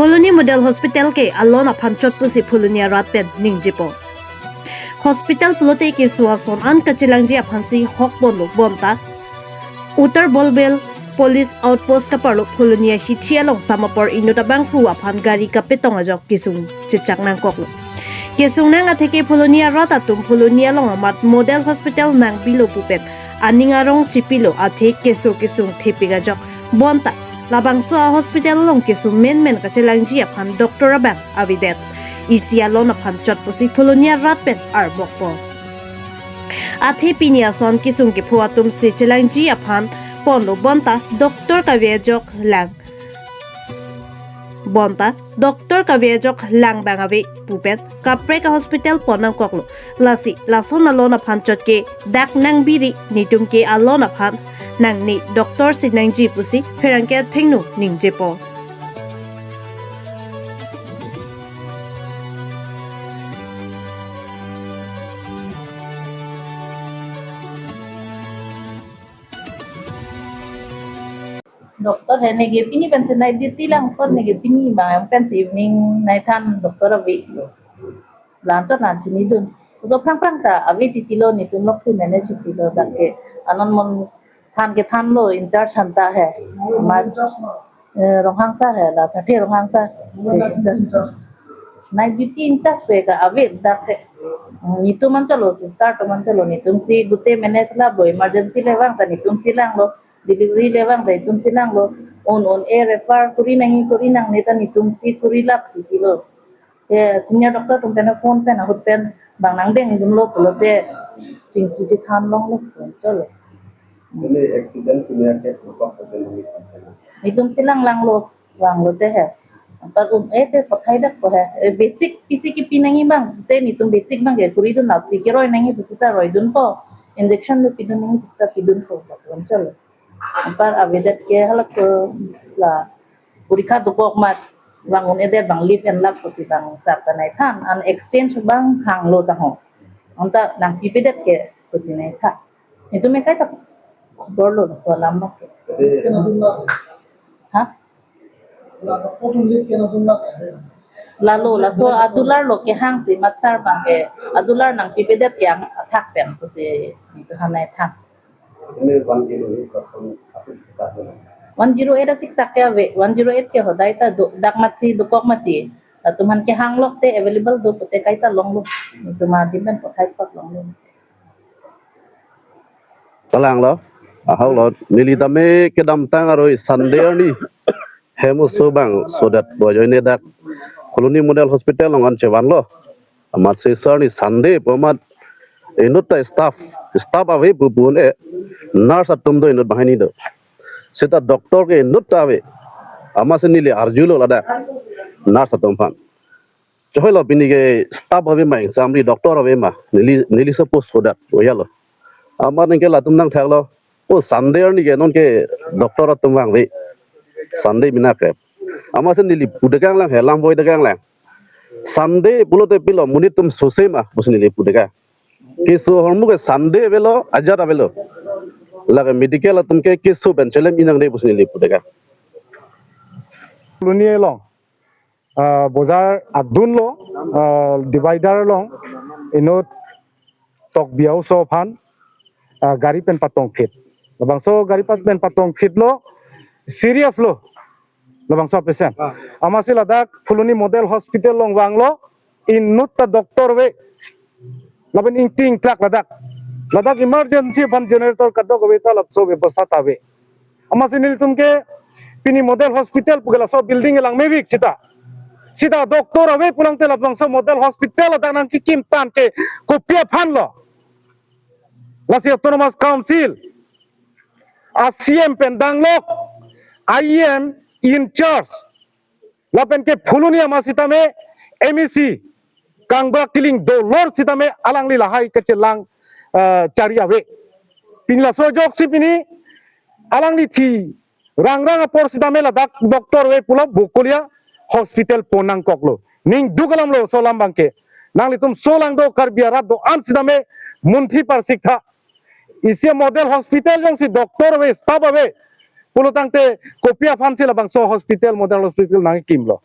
Polonia Model Hospital ke alona phanchot pusi Polonia ratpen ningjipo. Hospital pulote ke suason an kachilangji aphansi hokbolu bonta. Uttar Bolbel Police Outpost kaparlo Polonia hitialong samapor inutabang pu aphan gari kapetong ajok kisung chichak nang koklo. Kisung nang atheke Polonia ratatum Polonia long amat Model Hospital nang bilo pupet aningarong chipilo athe kisung thepiga jok bonta. Labang soa hospital long kisung men kachilangji aphan Dr. Abang avidet. Isialon aphan chot pusi Polonia ratpen arbokpo. Athe piniason kisung ke puatum se chilangji aphan Pondo bonta Dr. Kaviajok lang bonta Dr. Kaviajok lang bangawi pupet kapreka hospital ponang koklo lasi lason alona phanchot ke dak nang biri nitum ke alona phan nang ni Dr. Sinangji pusi ferangke thengnu ningjepo Doktor है नेगे पिनी pension night duty lang kon नेगे पिनी bang pension evening night han doktor avi lan to nan chini dun so prang ta avi titilo ni tum lok se manage titilo dakke anon mon than ke than lo in charge hanta hai ma rohang sa hai la sathe rohang sa just night duty in charge pe ka avi dakke ni tum man chalo start man chalo ni tum si gute manage la bo emergency le wang ta ni tum si lang lo delivery lewang dai tum silang lo on air refer kuri nang neta ni tum si kuri lap titilo senior doctor tum pena phone pen hot pen bang nang deng dum lo polote chingki ji than long lo chalo ini accident punya case apa ni tum silang lang lo wang lo te hai par te pathai dak ko hai basic pisi ki pinangi bang te ni tum basic bang ge kuri dun na ti ke roi nangi bisita roi dun po injection lo pidun nangi bisita pidun ko chalo par avidet ke halak la purikha dupok mat bangun edet bang live and love posi bang sarta nai than an exchange bang hang lo ta ho onta nang pipedet ke posi nai tha itu me kai ta borlo so lam ke ha lalu la so adular lo ke hang si matsar bang ke adular nang pipedet ke ang athak pen posi itu hanai tha ini 108 108 6 sakya ve 108 ke hodai ta dak matsi dukok mati tuman ke hang lok te available do pote kai ta long lo tuma dimen pothai pak long lo talang lo hau lo nili dame ke dam tang aroi sunday ni hemu sobang so that boy ne dak Colony Model Hospital long an chewan lo amat se sir ni sunday pomat enut ta staff ave bubun e nurse atum do enut bahani do seta doctor ke enut ta ave ama se nili arjulo lada nurse atum fan choilo bini ke staff ave ma exam ri doctor ave ma nili suppose so that oyalo ama nge la tum nang thaklo o sunday ni ke non ke doctor atum wang ve sunday bina ke ama se nili pudegang lang helam boy degang lang sunday bulote pilo munitum sosema busnili pudega kisu hormu ke sunday velo ajara velo lage medical atumke kisu benchelem inang de busnili pudega Polonia long bozar adun lo divider long inot tok biau so phan gari pen patong fit labang so gari pen patong fit lo serious lo labang so patient amasi ladak Polonia Model Hospital long wang lo inut ta doctor we laban ingting klak ladak emergency ban generator kadok we ta lapso ବ୍ୟବস্থা tabe amasi nil tumke pini Model Hospital pugala so building elang mebik sita doktor awe pulang te lapang so Model Hospital ada nang kikim tan ke kopia phan lo lasi autonomous council ACM pendang lok IEM in charge lapen ke Polonia masita me MEC Kangba killing dolor sita me alang li lahai kecelang cari awe pini la so jok si pini alang li thi rang apor sita me la doktor we pulo bukulia hospital ponang koklo ning dugalam lo solam bangke nang litum solang do karbiara do an sita me munthi par sikha isi Model Hospital jong si doktor we staff awe pulo tangte kopia fansi la bang so hospital Model Hospital nang kimlo